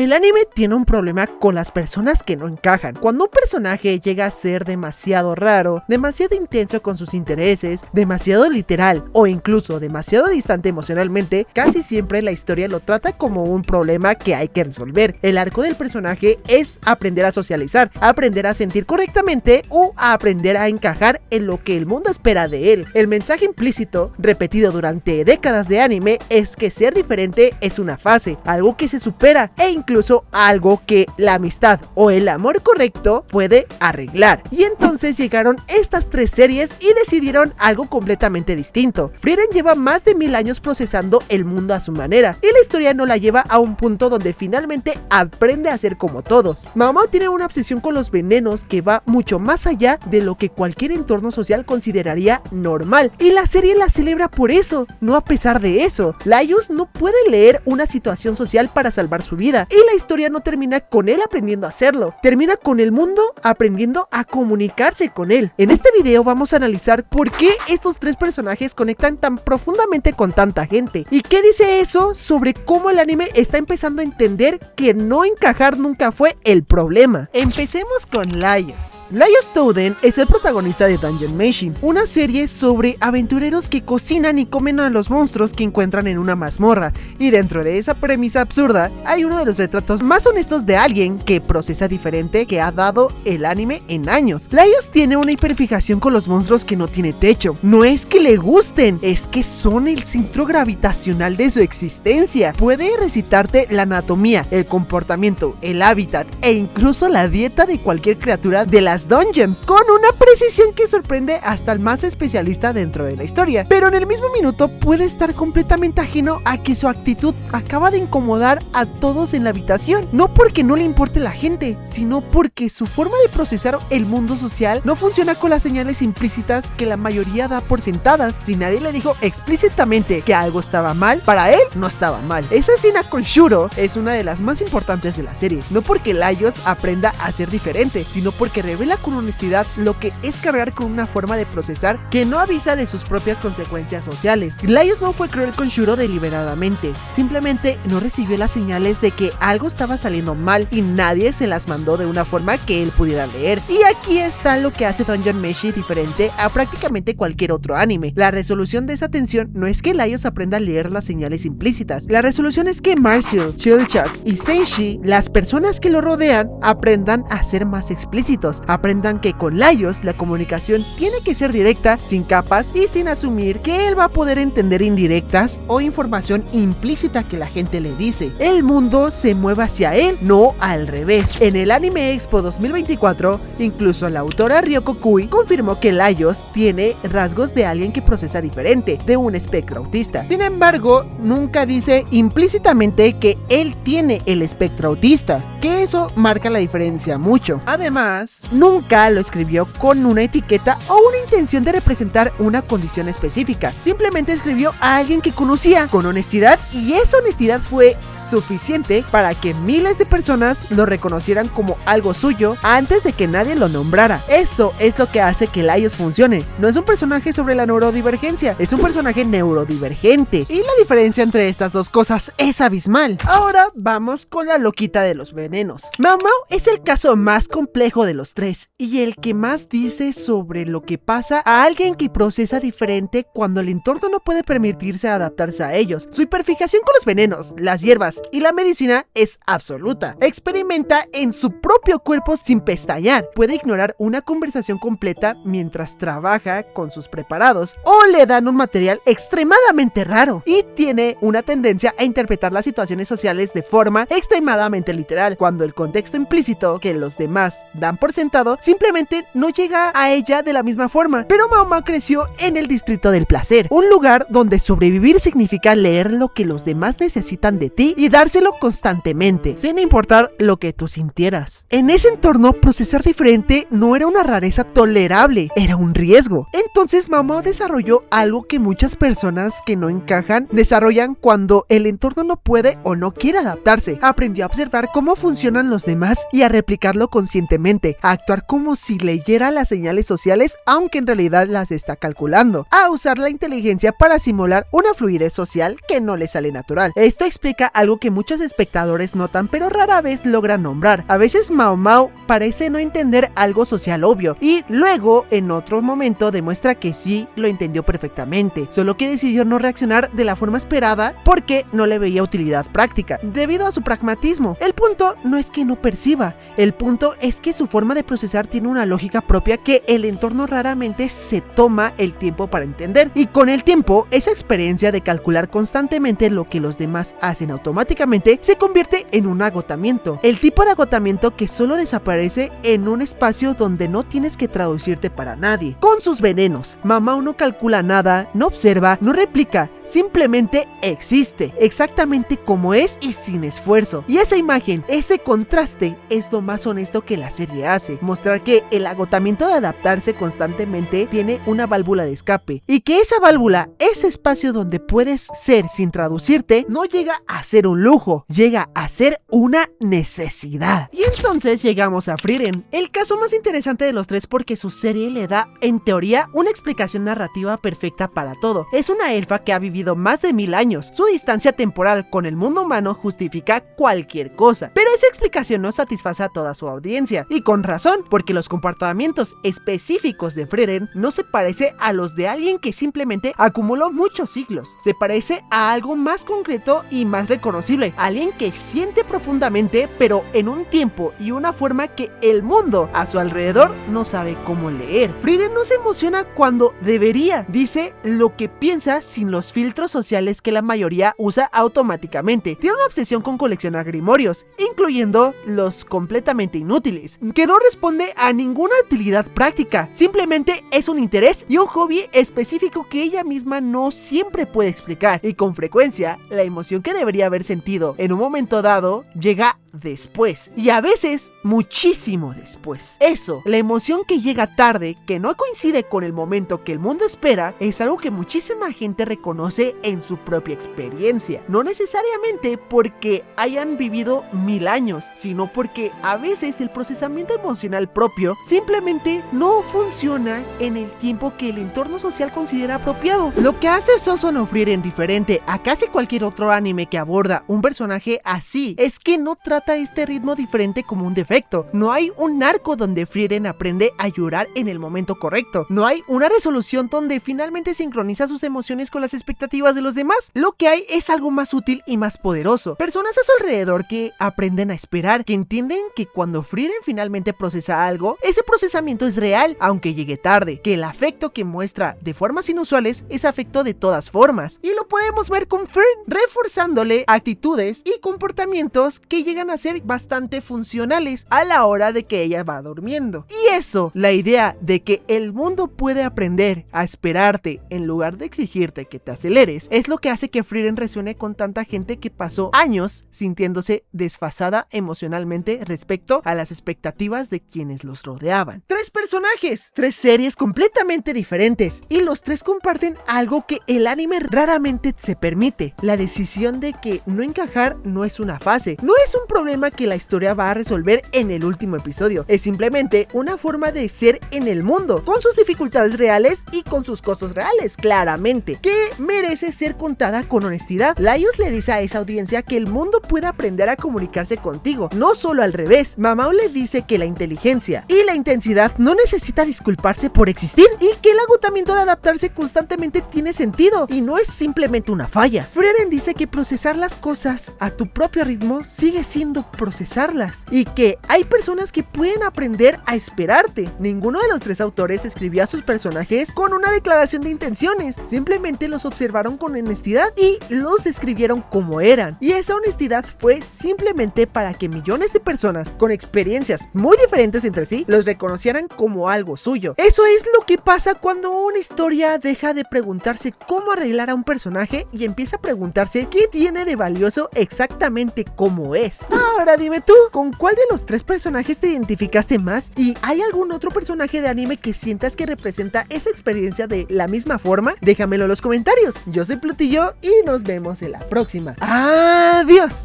El anime tiene un problema con las personas que no encajan. Cuando un personaje llega a ser demasiado raro, demasiado intenso con sus intereses, demasiado literal o incluso demasiado distante emocionalmente, casi siempre la historia lo trata como un problema que hay que resolver. El arco del personaje es aprender a socializar, aprender a sentir correctamente o a aprender a encajar en lo que el mundo espera de él. El mensaje implícito, repetido durante décadas de anime, es que ser diferente es una fase, algo que se supera e incluso algo que la amistad o el amor correcto puede arreglar. Y entonces llegaron estas tres series y decidieron algo completamente distinto. Frieren lleva más de 1000 años procesando el mundo a su manera y la historia no la lleva a un punto donde finalmente aprende a ser como todos. Mao Mao tiene una obsesión con los venenos que va mucho más allá de lo que cualquier entorno social consideraría normal, y la serie la celebra por eso, no a pesar de eso. Laius no puede leer una situación social para salvar su vida, y la historia no termina con él aprendiendo a hacerlo, termina con el mundo aprendiendo a comunicarse con él. En este video vamos a analizar por qué estos tres personajes conectan tan profundamente con tanta gente, y qué dice eso sobre cómo el anime está empezando a entender que no encajar nunca fue el problema. Empecemos con Laius. Laius Touden es el protagonista de Dungeon Meshi, una serie sobre aventureros que cocinan y comen a los monstruos que encuentran en una mazmorra, y dentro de esa premisa absurda hay uno de los retratos más honestos de alguien que procesa diferente que ha dado el anime en años. Laius tiene una hiperfijación con los monstruos que no tiene techo. No es que le gusten, es que son el centro gravitacional de su existencia. Puede recitarte la anatomía, el comportamiento, el hábitat e incluso la dieta de cualquier criatura de las dungeons, con una precisión que sorprende hasta el más especialista dentro de la historia. Pero en el mismo minuto puede estar completamente ajeno a que su actitud acaba de incomodar a todos en la habitación, no porque no le importe la gente, sino porque su forma de procesar el mundo social no funciona con las señales implícitas que la mayoría da por sentadas. Si nadie le dijo explícitamente que algo estaba mal, para él no estaba mal. Esa escena con Shuro es una de las más importantes de la serie, no porque Laius aprenda a ser diferente, sino porque revela con honestidad lo que es cargar con una forma de procesar que no avisa de sus propias consecuencias sociales. Laius no fue cruel con Shuro deliberadamente, simplemente no recibió las señales de que algo estaba saliendo mal y nadie se las mandó de una forma que él pudiera leer. Y aquí está lo que hace Dungeon Meshi diferente a prácticamente cualquier otro anime. La resolución de esa tensión no es que Laius aprenda a leer las señales implícitas, la resolución es que Marcel, Chilchak y Senshi, las personas que lo rodean, aprendan a ser más explícitos, aprendan que con Laius la comunicación tiene que ser directa, sin capas y sin asumir que él va a poder entender indirectas o información implícita que la gente le dice. El mundo se mueve hacia él, no al revés. En el Anime Expo 2024, incluso la autora Ryoko Kui confirmó que Laius tiene rasgos de alguien que procesa diferente, de un espectro autista. Sin embargo, nunca dice implícitamente que él tiene el espectro autista, que eso marca la diferencia mucho. Además, nunca lo escribió con una etiqueta o una intención de representar una condición específica. Simplemente escribió a alguien que conocía con honestidad, y esa honestidad fue suficiente para que miles de personas lo reconocieran como algo suyo antes de que nadie lo nombrara. Eso es lo que hace que Laius funcione. No es un personaje sobre la neurodivergencia, es un personaje neurodivergente, y la diferencia entre estas dos cosas es abismal. Ahora vamos con la loquita de los venenos. Mao Mao es el caso más complejo de los tres y el que más dice sobre lo que pasa a alguien que procesa diferente cuando el entorno no puede permitirse adaptarse a ellos. Su hiperfijación con los venenos, las hierbas y la medicina es absoluta. Experimenta en su propio cuerpo sin pestañear. Puede ignorar una conversación completa mientras trabaja con sus preparados o le dan un material extremadamente raro, y tiene una tendencia a interpretar las situaciones sociales de forma extremadamente literal, cuando el contexto implícito que los demás dan por sentado simplemente no llega a ella de la misma forma. Pero Mao Mao creció en el distrito del placer, un lugar donde sobrevivir significa leer lo que los demás necesitan de ti y dárselo constantemente, sin importar lo que tú sintieras. En ese entorno, procesar diferente no era una rareza tolerable, era un riesgo. Entonces Mao Mao desarrolló algo que muchas personas que no encajan desarrollan cuando el entorno no puede o no quiere adaptarse. Aprendió a observar cómo funciona funcionan los demás y a replicarlo conscientemente, a actuar como si leyera las señales sociales aunque en realidad las está calculando, a usar la inteligencia para simular una fluidez social que no le sale natural. Esto explica algo que muchos espectadores notan pero rara vez logran nombrar. A veces Mao Mao parece no entender algo social obvio y luego en otro momento demuestra que sí lo entendió perfectamente, solo que decidió no reaccionar de la forma esperada porque no le veía utilidad práctica, debido a su pragmatismo. El punto no es que no perciba, el punto es que su forma de procesar tiene una lógica propia que el entorno raramente se toma el tiempo para entender, y con el tiempo esa experiencia de calcular constantemente lo que los demás hacen automáticamente se convierte en un agotamiento, el tipo de agotamiento que solo desaparece en un espacio donde no tienes que traducirte para nadie. Con sus venenos, Mao Mao no calcula nada, no observa, no replica, simplemente existe, exactamente como es y sin esfuerzo. Y esa imagen, ese contraste es lo más honesto que la serie hace, mostrar que el agotamiento de adaptarse constantemente tiene una válvula de escape, y que esa válvula, ese espacio donde puedes ser sin traducirte, no llega a ser un lujo, llega a ser una necesidad. Y entonces llegamos a Frieren, el caso más interesante de los tres porque su serie le da, en teoría, una explicación narrativa perfecta para todo. Es una elfa que ha vivido más de 1000 años, su distancia temporal con el mundo humano justifica cualquier cosa, pero esa explicación no satisface a toda su audiencia, y con razón, porque los comportamientos específicos de Frieren no se parece a los de alguien que simplemente acumuló muchos siglos, se parece a algo más concreto y más reconocible, alguien que siente profundamente pero en un tiempo y una forma que el mundo a su alrededor no sabe cómo leer. Frieren no se emociona cuando debería, dice lo que piensa sin los filtros sociales que la mayoría usa automáticamente, tiene una obsesión con coleccionar grimorios, incluyendo los completamente inútiles, que no responde a ninguna utilidad práctica, simplemente es un interés y un hobby específico que ella misma no siempre puede explicar, y con frecuencia la emoción que debería haber sentido en un momento dado llega después, y a veces muchísimo después. Eso, la emoción que llega tarde, que no coincide con el momento que el mundo espera, es algo que muchísima gente reconoce en su propia experiencia, no necesariamente porque hayan vivido 1000 años, sino porque a veces el procesamiento emocional propio simplemente no funciona en el tiempo que el entorno social considera apropiado. Lo que hace Soso no Frieren diferente a casi cualquier otro anime que aborda un personaje así es que no trata este ritmo diferente como un defecto. No hay un arco donde Frieren aprende a llorar en el momento correcto. No hay una resolución donde finalmente sincroniza sus emociones con las expectativas de los demás. Lo que hay es algo más útil y más poderoso. Personas a su alrededor que aprenden a esperar, que entienden que cuando Frieren finalmente procesa algo, ese procesamiento es real, aunque llegue tarde, que el afecto que muestra de formas inusuales es afecto de todas formas. Y lo podemos ver con Fern, reforzándole actitudes y comportamientos que llegan a ser bastante funcionales a la hora de que ella va durmiendo. Y eso, la idea de que el mundo puede aprender a esperarte en lugar de exigirte que te aceleres, es lo que hace que Frieren resuene con tanta gente que pasó años sintiéndose desfasada emocionalmente respecto a las expectativas de quienes los rodeaban. 3 personajes, 3 series completamente diferentes, y los 3 comparten algo que el anime raramente se permite: la decisión de que no encajar no es una fase, no es un problema que la historia va a resolver en el último episodio, es simplemente una forma de ser en el mundo, con sus dificultades reales y con sus costos reales, claramente, que merece ser contada con honestidad. Laios le dice a esa audiencia que el mundo puede aprender a comunicarse contigo, no solo al revés. Mao Mao le dice que la inteligencia y la intensidad no necesita disculparse por existir, y que el agotamiento de adaptarse constantemente tiene sentido y no es simplemente una falla. Frieren dice que procesar las cosas a tu propio ritmo sigue siendo procesarlas, y que hay personas que pueden aprender a esperarte. Ninguno de los 3 autores escribió a sus personajes con una declaración de intenciones, simplemente los observaron con honestidad y los describieron como eran, y esa honestidad fue simplemente para que millones de personas con experiencias muy diferentes entre sí los reconocieran como algo suyo. Eso es lo que pasa cuando una historia deja de preguntarse cómo arreglar a un personaje y empieza a preguntarse qué tiene de valioso exactamente como es. Ahora dime tú, ¿con cuál de los 3 personajes te identificaste más? ¿Y hay algún otro personaje de anime que sientas que representa esa experiencia de la misma forma? Déjamelo en los comentarios. Yo soy Plutillo y nos vemos en la próxima. ¡Adiós!